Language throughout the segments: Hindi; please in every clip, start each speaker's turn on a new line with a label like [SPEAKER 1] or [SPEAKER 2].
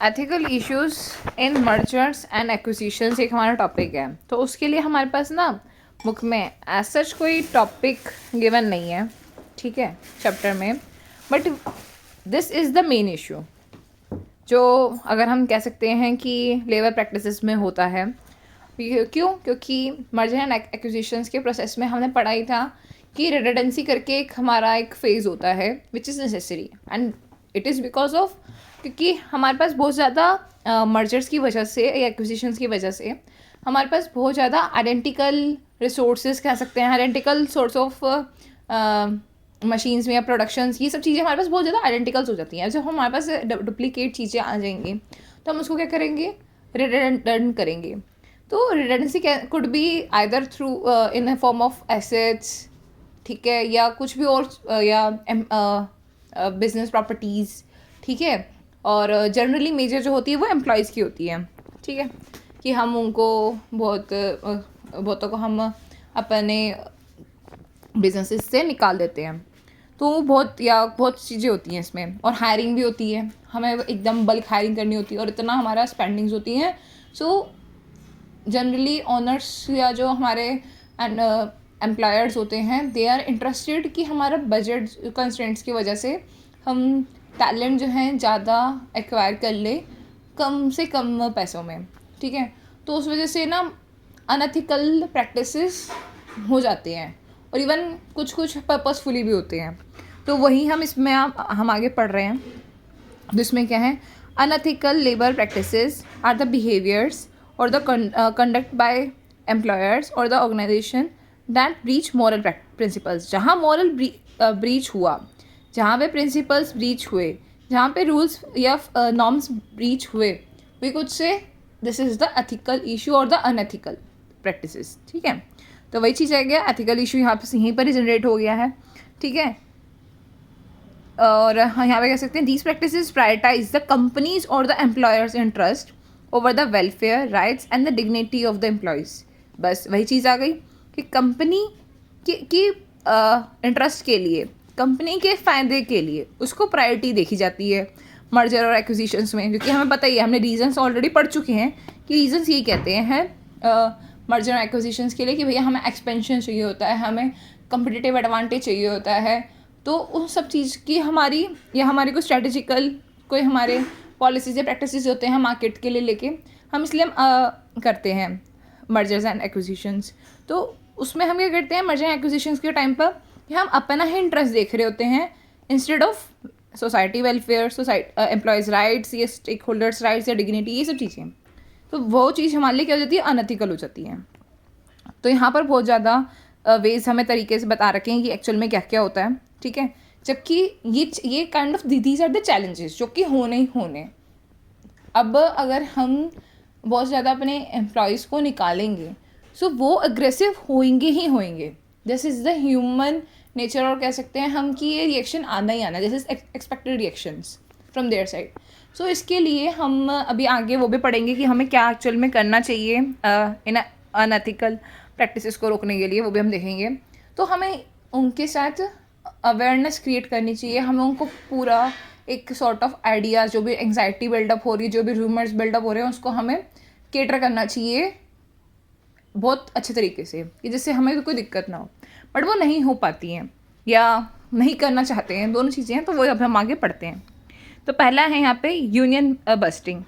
[SPEAKER 1] Ethical issues in mergers and acquisitions एक हमारा टॉपिक है। तो उसके लिए हमारे पास ना बुक में एज सच कोई टॉपिक गिवन नहीं है, ठीक है, चैप्टर में। But this is the main issue जो अगर हम कह सकते हैं कि लेबर प्रैक्टिसेस में होता है। क्यों? क्योंकि मर्जर एंड एक्विजिशंस के प्रोसेस में हमने पढ़ा ही था कि रिडंडेंसी करके एक हमारा एक फेज़ होता है which is necessary, and it is because of क्योंकि हमारे पास बहुत ज़्यादा मर्जर्स की वजह से या एक्विजिशंस की वजह से हमारे पास बहुत ज़्यादा आइडेंटिकल रिसोर्सेज कह सकते हैं, आइडेंटिकल सोर्स ऑफ मशीन्स में या प्रोडक्शंस, ये सब चीज़ें हमारे पास बहुत ज़्यादा आइडेंटिकल्स हो जाती हैं। जब हमारे पास डुप्लीकेट चीज़ें आ जाएंगी तो हम उसको क्या करेंगे, रिडंडेंट करेंगे। तो redundancy could be either through in the form of assets, ठीक है, या कुछ भी और, या बिजनेस प्रॉपर्टीज़, ठीक है। और जनरली मेजर जो होती है वो एम्प्लॉयज़ की होती है, ठीक है, कि हम उनको बहुतों को हम अपने बिजनेसेस से निकाल देते हैं। तो बहुत चीज़ें होती हैं इसमें, और हायरिंग भी होती है, हमें एकदम बल्क हायरिंग करनी होती है और इतना हमारा स्पेंडिंग्स होती हैं। सो जनरली ऑनर्स या जो हमारे एम्प्लॉयर्स होते हैं, दे आर इंटरेस्टेड कि हमारा बजट कंस्ट्रेंट्स की वजह से हम टैलेंट जो है ज़्यादा एक्वायर कर ले कम से कम पैसों में, ठीक है। तो उस वजह से ना अनएथिकल प्रैक्टिसेस हो जाते हैं, और इवन कुछ पर्पसफुली भी होते हैं। तो वही हम इसमें हम आगे पढ़ रहे हैं। जिसमें क्या है, unethical labour practices are the behaviours और द कंडक्ट बाय एम्प्लॉयर्स और the organisation that breach moral principles. जहाँ मॉरल ब्रीच हुआ, जहाँ पे प्रिंसिपल्स ब्रीच हुए, जहाँ पे रूल्स या नॉर्म्स ब्रीच हुए, we could say this is the ethical issue और द अनएथिकल प्रैक्टिसेस, ठीक है। तो वही चीज़ आ गया, एथिकल इशू यहाँ पे यहीं पर ही जनरेट हो गया है, ठीक है। और यहाँ पे कह सकते हैं these practices prioritise the companies और the employers interest over the welfare rights and the dignity of the employees. बस वही चीज़ आ गई कि कंपनी की इंटरेस्ट के लिए, कंपनी के फ़ायदे के लिए उसको प्रायोरिटी देखी जाती है मर्जर और एक्विजिशंस में। क्योंकि हमें पता ही है, हमने रीजंस ऑलरेडी पढ़ चुके हैं कि रीजंस यही कहते हैं मर्जर और एक्विजिशंस के लिए कि भैया हमें एक्सपेंशन चाहिए होता है, हमें कंपिटिटिव एडवांटेज चाहिए होता है। तो उन सब चीज़ की हमारी कोई स्ट्रेटेजिकल कोई हमारे पॉलिसीज़ या प्रैक्टिसेस होते हैं मार्केट के लिए लेके, हम इसलिए करते हैं मर्जर्स एंड एक्विजिशंस। तो उसमें हम क्या करते हैं मर्जर एंड एक्विजिशंस के टाइम पर कि हम अपना ही इंटरेस्ट देख रहे होते हैं instead of society welfare, employees rights, ये स्टेक होल्डर्स राइट्स या डिग्निटी, ये सब चीज़ें। तो वो चीज़ हमारे लिए क्या हो जाती है, अनएथिकल हो जाती है। तो यहाँ पर बहुत ज़्यादा वेज हमें तरीके से बता रखे हैं कि एक्चुअल में क्या क्या होता है, ठीक है। जबकि ये kind of these are the challenges जो कि होने ही होने। अब अगर हम बहुत ज़्यादा अपने एम्प्लॉयज़ को निकालेंगे सो वो अग्रेसिव होंगे ही होंगे, this is the human nature, और कह सकते हैं हम कि ये रिएक्शन आना ही आना, this is expected reactions from their side. So इसके लिए हम अभी आगे वो भी पढ़ेंगे कि हमें क्या एक्चुअल में करना चाहिए इन अनएथिकल प्रैक्टिसेस को रोकने के लिए, वो भी हम देखेंगे। तो हमें उनके साथ अवेयरनेस क्रिएट करनी चाहिए, हमें उनको पूरा एक सॉर्ट ऑफ आइडिया, जो भी एंग्जाइटी बिल्डअप हो रही है, जो भी रूमर्स बिल्डअप हो रहे हैं, उसको हमें केटर करना चाहिए बहुत अच्छे तरीके से कि जिससे हमें कोई दिक्कत ना हो। बट वो नहीं हो पाती हैं या नहीं करना चाहते हैं, दोनों चीज़ें हैं। तो वो अब हम आगे पढ़ते हैं। तो पहला है यहाँ पे union busting.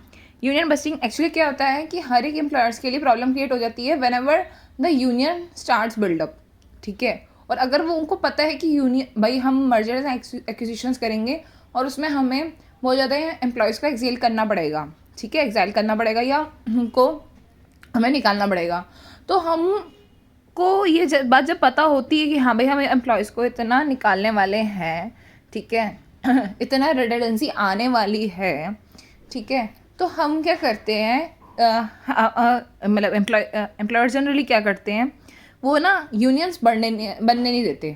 [SPEAKER 1] Union busting actually क्या होता है कि हर एक एम्प्लॉयर्स के लिए प्रॉब्लम क्रिएट हो जाती है whenever the union starts build up, ठीक है। और अगर वो उनको पता है कि यूनियन भाई हम मर्जर्स एंड एक्विजिशंस करेंगे और उसमें हमें बहुत ज़्यादा एम्प्लॉयज़ को एक्सेल करना पड़ेगा, ठीक है, एक्सेल करना पड़ेगा या उनको हमें निकालना पड़ेगा। तो हमको ये बात जब पता होती है कि हाँ भाई हमें एम्प्लॉयज़ को इतना निकालने वाले हैं, ठीक है, इतना रिडंडेंसी आने वाली है, ठीक है, तो हम क्या करते हैं, मतलब एम्प्लॉयर जनरली क्या करते हैं, वो ना यूनियंस बनने नहीं देते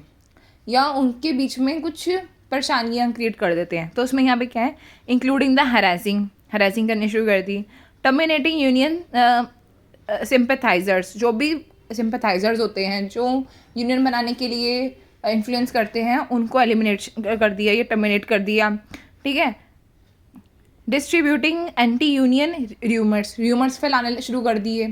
[SPEAKER 1] या उनके बीच में कुछ परेशानियाँ क्रिएट कर देते हैं। तो उसमें यहाँ पे क्या है, इंक्लूडिंग द हरासिंग करनी शुरू कर दी, टर्मिनेटिंग यूनियन सिंपैथाइजर्स, जो भी सिंपैथाइजर्स होते हैं जो यूनियन बनाने के लिए इन्फ्लुएंस करते हैं, उनको एलिमिनेट कर दिया या टर्मिनेट कर दिया, ठीक है। डिस्ट्रीब्यूटिंग एंटी यूनियन र्यूमर्स फैलाने शुरू कर दिए,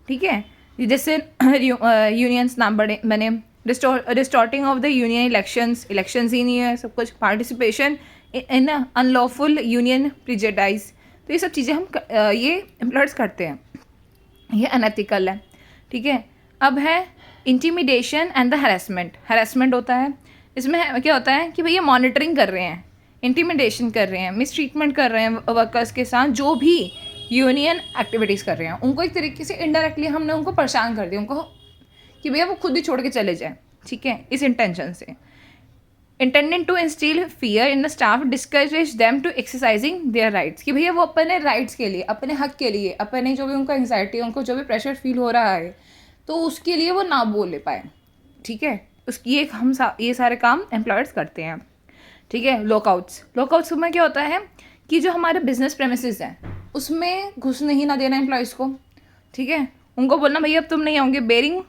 [SPEAKER 1] ठीक है, जैसे यूनियंस नाम बने distorting of the union elections ही नहीं है सब कुछ, participation in unlawful union prejudice, तो ये सब चीज़ें हम ये एम्प्लॉयर्स करते हैं, ये अनएथिकल है, ठीक है। अब है इंटिमिडेशन एंड द हैरेसमेंट होता है, इसमें क्या होता है कि भैया मॉनिटरिंग कर रहे हैं, इंटिमिडेशन कर रहे हैं, मिसट्रीटमेंट कर रहे हैं वर्कर्स के साथ, जो भी यूनियन एक्टिविटीज़ कर रहे हैं उनको एक तरीके से इनडायरेक्टली हमने उनको परेशान कर दिया, उनको कि भैया वो खुद ही छोड़ के चले जाए, ठीक है, इस इंटेंशन से। Intended to instil fear in the staff, discourage them to exercising their rights, कि भैया वो अपने राइट्स के लिए, अपने हक के लिए, अपने जो भी उनको एंग्जाइटी, उनको जो भी प्रेशर फील हो रहा है तो उसके लिए वो ना बोल ले पाए, ठीक है। उसकी ये सारे काम एम्प्लॉयर्स करते हैं, ठीक है। लॉकआउट्स में क्या होता है कि जो हमारे बिजनेस प्रेमिसेस हैं उसमें घुसने ही ना देना एम्प्लॉयज़ को, ठीक है, उनको बोलना भैया अब तुम नहीं आओगे, barring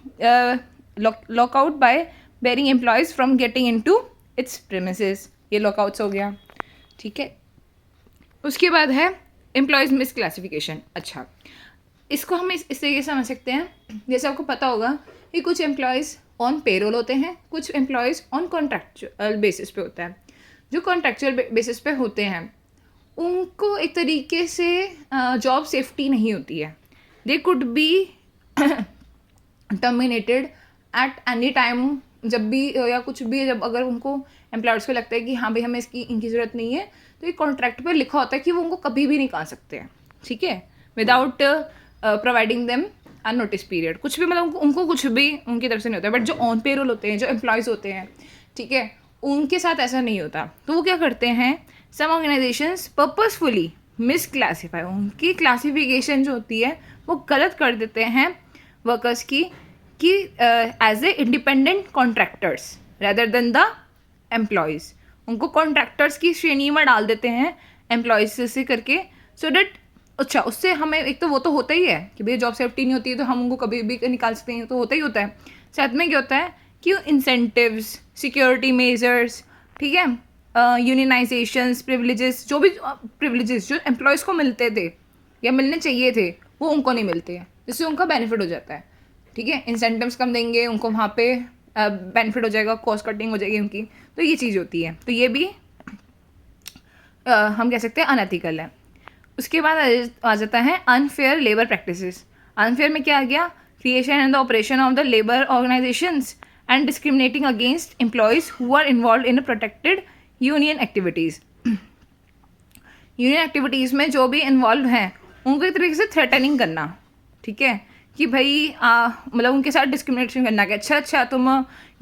[SPEAKER 1] lockout by barring employees from getting into its premises, ये लॉकआउट्स हो गया, ठीक है। उसके बाद है एम्प्लॉयज़ मिसक्लासिफिकेशन। अच्छा, इसको हम इस तरीके से समझ सकते हैं, जैसे आपको पता होगा कि कुछ एम्प्लॉयज़ ऑन पेरोल होते हैं, कुछ एम्प्लॉयज़ ऑन कॉन्ट्रैक्चुअल बेसिस पे होता है। जो कॉन्ट्रैक्चुअल बेसिस पे होते हैं उनको एक तरीके से जॉब सेफ्टी नहीं होती है, they could be terminated at any time, जब भी या कुछ भी, जब अगर उनको एम्प्लॉयर्स को लगता है कि हाँ भाई हमें इनकी ज़रूरत नहीं है, तो ये कॉन्ट्रैक्ट पर लिखा होता है कि वो उनको कभी भी निकाल सकते हैं, ठीक है, without providing them a notice period, कुछ भी, मतलब उनको कुछ भी उनकी तरफ से नहीं होता है। बट जो ऑन पेरोल होते हैं, जो एम्प्लॉयज़ होते हैं, ठीक है, उनके साथ ऐसा नहीं होता, तो वो क्या करते हैं, सम ऑर्गेनाइजेशंस पर्पसफुली मिसक्लासीफाई, उनकी क्लासिफिकेशन जो होती है वो गलत कर देते हैं वर्कर्स की, कि as a independent contractors rather than the employees, उनको कॉन्ट्रैक्टर्स की श्रेणी में डाल देते हैं एम्प्लॉयज़ से करके, सो डैट अच्छा उससे हमें एक तो वो तो होता ही है कि भैया जॉब सेफ्टी नहीं होती है तो हम उनको कभी भी निकाल सकते हैं, तो होता ही होता है। साथ में क्या होता है कि इंसेंटिव्स, सिक्योरिटी मेजर्स, ठीक है, यूनियनाइजेशंस, प्रिविलेजेस, जो भी प्रिविलेजेस जो एम्प्लॉयज़ को मिलते थे या मिलने चाहिए थे वो उनको नहीं मिलते हैं, जिससे उनका बेनिफिट हो जाता है, ठीक है, इंसेंटिव्स कम देंगे उनको, वहाँ पे बेनिफिट हो जाएगा, कॉस्ट कटिंग हो जाएगी उनकी, तो ये चीज़ होती है, तो ये भी हम कह सकते हैं अनएथिकल है। उसके बाद आ जाता है अनफेयर लेबर प्रैक्टिसेस। अनफेयर में क्या आ गया, creation and the operation of the labour organisations and discriminating against employees who are involve in protected union activities. Union activities में जो भी इन्वॉल्व हैं उनको एक तरीके से थ्रेटनिंग करना, ठीक है, कि भाई मतलब उनके साथ डिस्क्रिमिनेशन करना कि अच्छा तुम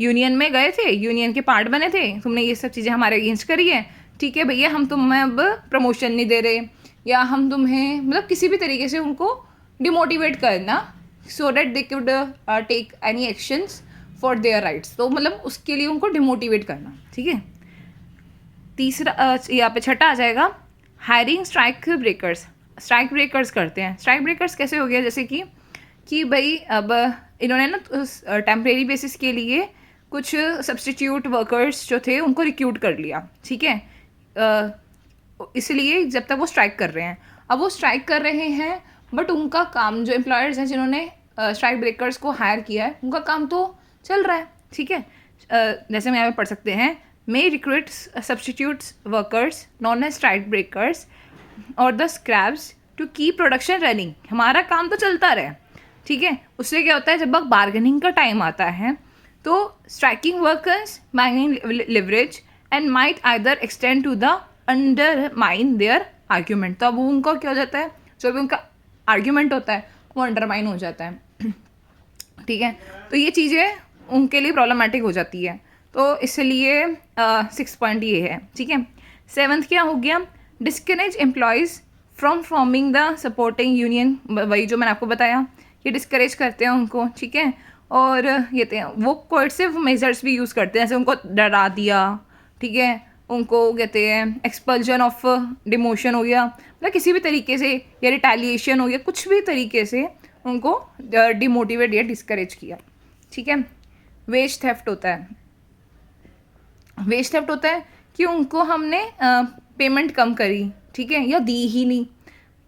[SPEAKER 1] यूनियन में गए थे, यूनियन के पार्ट बने थे, तुमने ये सब चीज़ें हमारे अगेंस्ट करी है, ठीक है भैया हम तुम्हें अब प्रमोशन नहीं दे रहे, या हम तुम्हें मतलब किसी भी तरीके से उनको डिमोटिवेट करना, so that they could take any actions for their rights, तो मतलब उसके लिए उनको डिमोटिवेट करना, ठीक है। तीसरा यहाँ पे छठा आ जाएगा हायरिंग स्ट्राइक ब्रेकर्स करते हैं। स्ट्राइक ब्रेकर्स कैसे हो गया, जैसे कि भाई अब इन्होंने ना टेम्परेरी बेसिस के लिए कुछ सब्स्टिट्यूट वर्कर्स जो थे उनको रिक्रूट कर लिया, ठीक है, इसलिए जब तक वो स्ट्राइक कर रहे हैं, अब वो स्ट्राइक कर रहे हैं बट उनका काम, जो एम्प्लॉयर्स हैं जिन्होंने स्ट्राइक ब्रेकर्स को हायर किया है उनका काम तो चल रहा है, ठीक है। जैसे हम यहाँ पे पढ़ सकते हैं, may recruit substitutes workers known as strike breakers और the scabs to keep production running, हमारा काम तो चलता रहे, ठीक है। उससे क्या होता है, जब बार्गेनिंग का टाइम आता है तो striking workers main leverage and might either extend to the undermine their argument, तो अब उनका क्या हो जाता है, जो भी उनका आर्ग्यूमेंट होता है वो अंडरमाइन हो जाता है, ठीक है, तो ये चीज़ें उनके लिए प्रॉब्लमेटिक हो जाती है, तो इसलिए 6 पॉइंट ये है, ठीक है। 7th क्या हो गया, discourage employees from forming the supporting union, वही जो मैंने आपको बताया, ये डिस्करेज करते हैं उनको, ठीक है, और ये वो कोएर्सिव मेजर्स भी यूज़ करते हैं, जैसे उनको डरा दिया, ठीक है, उनको कहते हैं एक्सपल्जन ऑफ डिमोशन हो गया, मतलब किसी भी तरीके से, या रिटेलिएशन हो गया, कुछ भी तरीके से उनको डिमोटिवेट या डिस्करेज किया, ठीक है। वेज थेफ्ट होता है, कि उनको हमने पेमेंट कम करी, ठीक है, या दी ही नहीं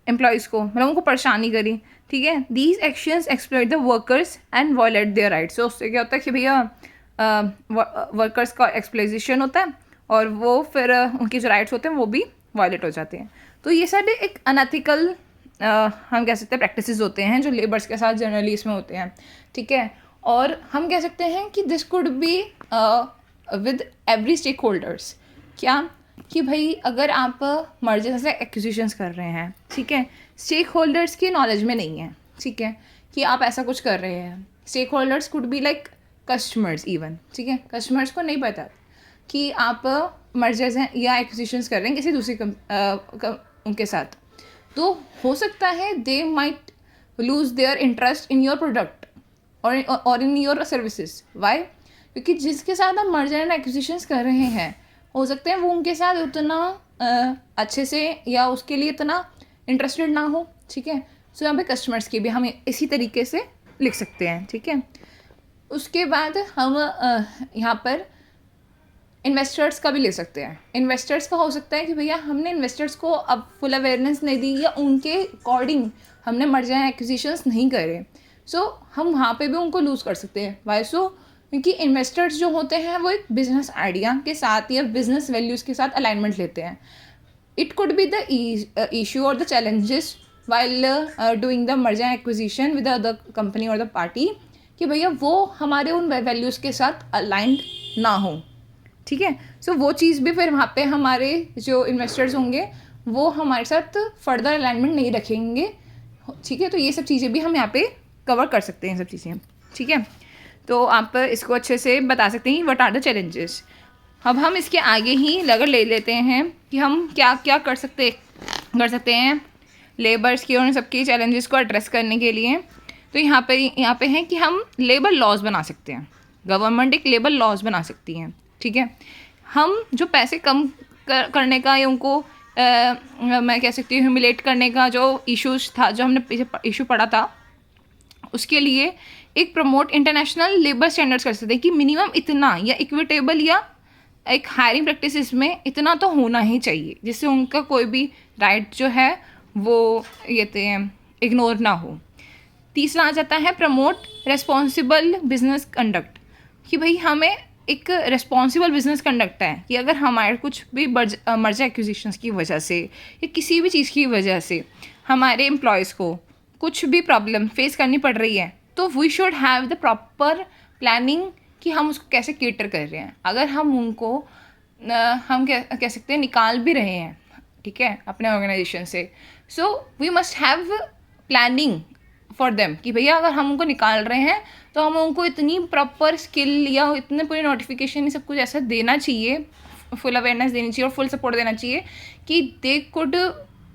[SPEAKER 1] एम्प्लॉयज़ को, मतलब उनको परेशानी करी, ठीक है। These actions exploit the workers and violate their rights. तो उससे क्या होता है कि भैया वर्कर्स का एक्सप्लॉइटेशन होता है और वो फिर उनके जो राइट्स होते हैं वो भी वॉयलेट हो जाते हैं। तो ये सारे एक अनएथिकल हम कह सकते हैं प्रैक्टिसेस होते हैं जो लेबर्स के साथ जनरली इसमें होते हैं, ठीक है। और हम कह सकते हैं कि this could be with every stakeholders. क्या कि भाई अगर आप मर्जर से एक्विजिशंस कर रहे हैं, ठीक है, स्टेक होल्डर्स की नॉलेज में नहीं है, ठीक है, कि आप ऐसा कुछ कर रहे हैं। Stakeholders could be like customers even, ठीक है, कस्टमर्स को नहीं पता कि आप मर्जर्स हैं या एक्विजिशंस कर रहे हैं किसी दूसरी उनके साथ। तो हो सकता है they might lose their interest in your product और इन योर सर्विसेज। वाई? क्योंकि जिसके साथ आप मर्जर एंड एक्विजिशंस कर रहे हैं हो सकता है वो उनके साथ उतना अच्छे से या उसके लिए इतना इंटरेस्टेड ना हो, ठीक है। सो यहाँ पे कस्टमर्स की भी हम इसी तरीके से लिख सकते हैं, ठीक है। उसके बाद हम यहाँ पर इन्वेस्टर्स का भी ले सकते हैं। इन्वेस्टर्स का हो सकता है कि भैया हमने इन्वेस्टर्स को अब फुल अवेयरनेस नहीं दी या उनके अकॉर्डिंग हमने मर्जर एंड एक्विजिशंस नहीं करे, सो हम वहाँ पे भी उनको लूज़ कर सकते हैं। वाई सो? क्योंकि इन्वेस्टर्स जो होते हैं वो एक बिजनेस आइडिया के साथ या बिजनेस वैल्यूज़ के साथ अलाइनमेंट लेते हैं। It could be the issue और the challenges while doing the merger and acquisition with the company और द पार्टी कि भैया वो हमारे उन वैल्यूज़ के साथ अलाइंड ना हो, ठीक है। सो वो चीज़ भी फिर वहाँ पे हमारे जो इन्वेस्टर्स होंगे वो हमारे साथ फर्दर अलाइनमेंट नहीं रखेंगे, ठीक है। तो ये सब चीज़ें भी हम यहाँ पे कवर कर सकते हैं, सब चीज़ें, ठीक है। तो आप इसको अच्छे से बता सकते हैं व्हाट आर द चैलेंजेस। अब हम इसके आगे ही अगर ले लेते हैं कि हम क्या क्या कर सकते हैं लेबर्स की और उन सबकी चैलेंजेस को एड्रेस करने के लिए। तो यहाँ पे है कि हम लेबर लॉज बना सकते हैं। गवर्नमेंट एक लेबर लॉज बना सकती हैं, ठीक है। हम जो पैसे कम करने का या उनको मैं कह सकती हूँ ह्यूमिलेट करने का जो इश्यूज था, जो हमने पीछे इशू पढ़ा था, उसके लिए एक प्रमोट इंटरनेशनल लेबर स्टैंडर्ड्स कर सकते हैं कि मिनिमम इतना या इक्विटेबल या एक हायरिंग प्रैक्टिसेस में इतना तो होना ही चाहिए जिससे उनका कोई भी राइट जो है वो इग्नोर ना हो। तीसरा आ जाता है प्रमोट रेस्पॉन्सिबल बिजनेस कंडक्ट कि भाई हमें एक रेस्पॉन्सिबल बिजनेस कंडक्ट है कि अगर हमारे कुछ भी मर्जर एक्विजिशंस की वजह से या किसी भी चीज़ की वजह से हमारे एम्प्लॉयज़ को कुछ भी प्रॉब्लम फेस करनी पड़ रही है तो we should have the proper planning कि हम उसको कैसे केटर कर रहे हैं। अगर हम उनको हम कह सकते हैं निकाल भी रहे हैं, ठीक है, अपने ऑर्गेनाइजेशन से, so we must have planning for them कि भैया अगर हम उनको निकाल रहे हैं तो हम उनको इतनी प्रॉपर स्किल या इतने पूरी नोटिफिकेशन ये सब कुछ ऐसा देना चाहिए, फुल अवेयरनेस देनी चाहिए और फुल सपोर्ट देना चाहिए कि they could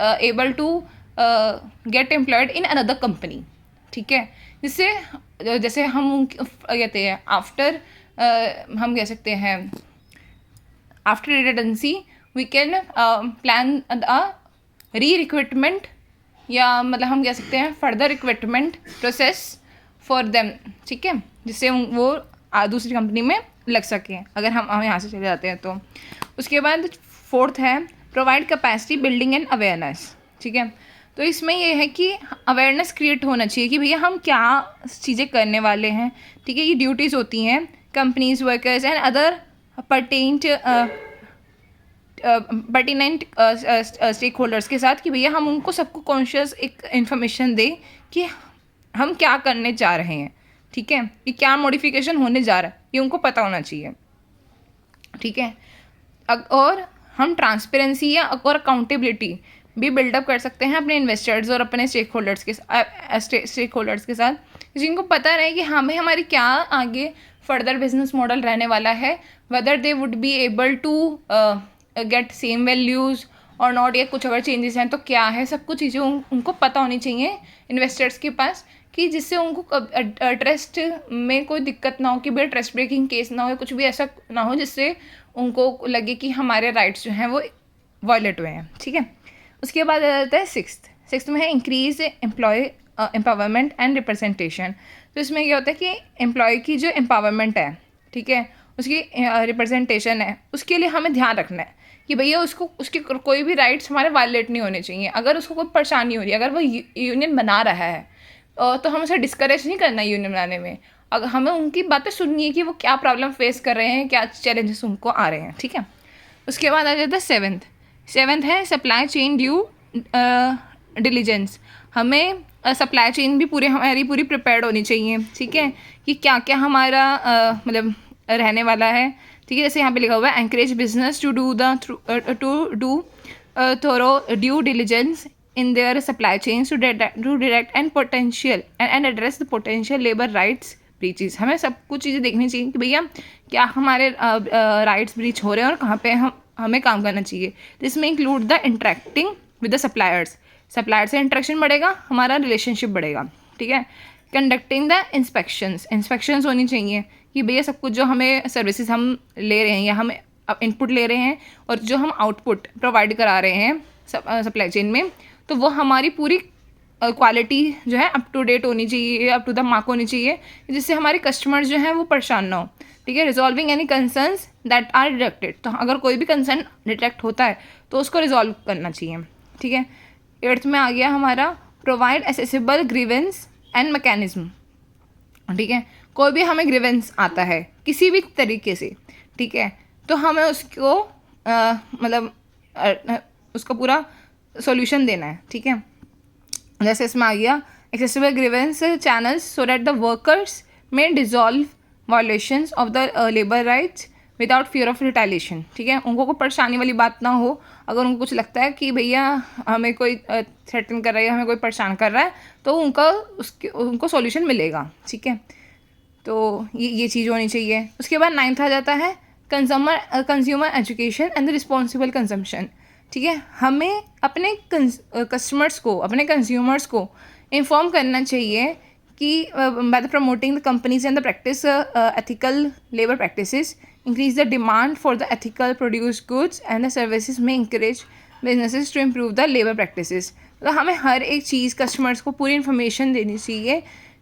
[SPEAKER 1] able to get employed in another company, ठीक है। जिससे जैसे हम कहते हैं आफ्टर हम कह सकते हैं after redundancy we can plan a re recruitment या मतलब हम कह सकते हैं further recruitment process for them, ठीक है, जिससे वो दूसरी कंपनी में लग सकें अगर हम यहाँ से चले जाते हैं तो। उसके बाद फोर्थ है provide capacity building and awareness, ठीक है। तो इसमें ये है कि अवेयरनेस क्रिएट होना चाहिए कि भैया हम क्या चीज़ें करने वाले हैं, ठीक है। ये ड्यूटीज़ होती हैं companies workers and other pertinent stake holders के साथ कि भैया हम उनको सबको कॉन्शियस एक इन्फॉर्मेशन दें कि हम क्या करने जा रहे हैं, ठीक है, कि क्या मॉडिफिकेशन होने जा रहा है ये उनको पता होना चाहिए, ठीक है। और हम ट्रांसपेरेंसी या और अकाउंटेबिलिटी भी बिल्डअप कर सकते हैं अपने इन्वेस्टर्स और अपने स्टेक होल्डर्स के साथ जिनको पता रहे कि हमें हमारी क्या आगे फर्दर बिजनेस मॉडल रहने वाला है, whether they would be able to get same values और नॉट, या कुछ अगर चेंजेस हैं तो क्या है, सब कुछ चीज़ें उनको पता होनी चाहिए इन्वेस्टर्स के पास कि जिससे उनको ट्रस्ट में कोई दिक्कत ना हो कि भाई ट्रस्ट ब्रेकिंग केस ना हो या कुछ भी ऐसा ना हो जिससे उनको लगे कि हमारे राइट्स जो हैं वो वायलेट हुए हैं, ठीक है। उसके बाद आ जाता है सिक्स्थ में है increase employ empowerment and representation. तो इसमें क्या होता है कि एम्प्लॉय की जो एम्पावरमेंट है, ठीक है, उसकी रिप्रेजेंटेशन है, उसके लिए हमें ध्यान रखना है कि भैया उसको उसके कोई भी राइट्स हमारे वायलेट नहीं होने चाहिए। अगर उसको कोई परेशानी हो रही है, अगर वो यूनियन बना रहा है तो हम उसे डिस्करेज नहीं करना यूनियन बनाने में। अगर हमें उनकी बातें सुननी है कि वो क्या प्रॉब्लम फेस कर रहे हैं, क्या चैलेंजेस उनको आ रहे हैं, ठीक है। उसके बाद आ जाता है सेवन्थ है सप्लाई चेन ड्यू डिलीजेंस। हमें सप्लाई चेन भी हमारी पूरी प्रिपेयर्ड होनी चाहिए, ठीक है, कि क्या क्या हमारा मतलब रहने वाला है, ठीक है। जैसे यहाँ पे लिखा हुआ है encourage business to do thorough due diligence in their supply chains to direct and address the potential labor rights breaches। हमें सब कुछ चीज़ें देखनी चाहिए कि भैया क्या हमारे राइट्स ब्रीच हो रहे हैं और कहाँ पे हमें काम करना चाहिए। दिस में include the interacting with the suppliers से इंटरेक्शन बढ़ेगा, हमारा रिलेशनशिप बढ़ेगा, ठीक है। कंडक्टिंग द इंस्पेक्शंस होनी चाहिए कि भैया सब कुछ जो हमें सर्विसेज हम ले रहे हैं या हम इनपुट ले रहे हैं और जो हम आउटपुट प्रोवाइड करा रहे हैं सप्लाई चेन में, तो वो हमारी पूरी क्वालिटी जो है अप टू डेट होनी चाहिए, अप टू द मार्क होनी चाहिए, जिससे हमारे कस्टमर्स जो हैं वो परेशान ना हो, ठीक है। Resolving any concerns that are detected, तो अगर कोई भी कंसर्न डिटेक्ट होता है तो उसको रिजॉल्व करना चाहिए, ठीक है। 8th में आ गया हमारा provide accessible grievance and mechanism, ठीक है। कोई भी हमें ग्रीवेंस आता है किसी भी तरीके से, ठीक है, तो हमें उसको मतलब उसका पूरा सॉल्यूशन देना है, ठीक है। जैसे इसमें आ गया accessible grievance channels so that the workers may dissolve violations of the labour rights without fear of retaliation, ठीक है। उनको कोई परेशानी वाली बात ना हो। अगर उनको कुछ लगता है कि भैया हमें कोई थ्रेटन कर रहा है, हमें कोई परेशान कर रहा है, तो उनको सॉल्यूशन मिलेगा, ठीक है। तो ये चीज़ होनी चाहिए। उसके बाद 9th आ जाता है consumer education and the responsible consumption, ठीक है। हमें अपने कस्टमर्स को, अपने कंज्यूमर्स को इन्फॉर्म करना चाहिए कि by the promoting the companies and the practice ethical labour practices increase the demand for the ethical produce goods and the services may encourage businesses to improve the labour practices. तो हमें हर एक चीज़ कस्टमर्स को पूरी इन्फॉर्मेशन देनी चाहिए,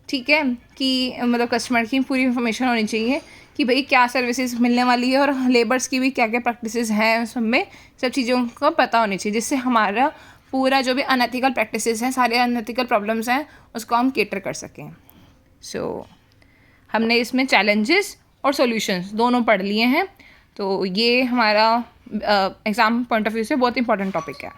[SPEAKER 1] ठीक है, कि मतलब कस्टमर की पूरी इन्फॉर्मेशन होनी चाहिए कि भाई क्या सर्विसेज मिलने वाली है और लेबर्स की भी क्या क्या प्रैक्टिसेस हैं, सब में सब चीज़ों को पता होनी चाहिए, जिससे हमारा पूरा जो भी अनएथिकल प्रैक्टिसेस हैं, सारे अनएथिकल प्रॉब्लम्स हैं, उसको हम केटर कर सकें। सो हमने इसमें चैलेंजेस और सॉल्यूशंस दोनों पढ़ लिए हैं। तो ये हमारा एग्ज़ाम पॉइंट ऑफ व्यू से बहुत इंपॉर्टेंट टॉपिक है।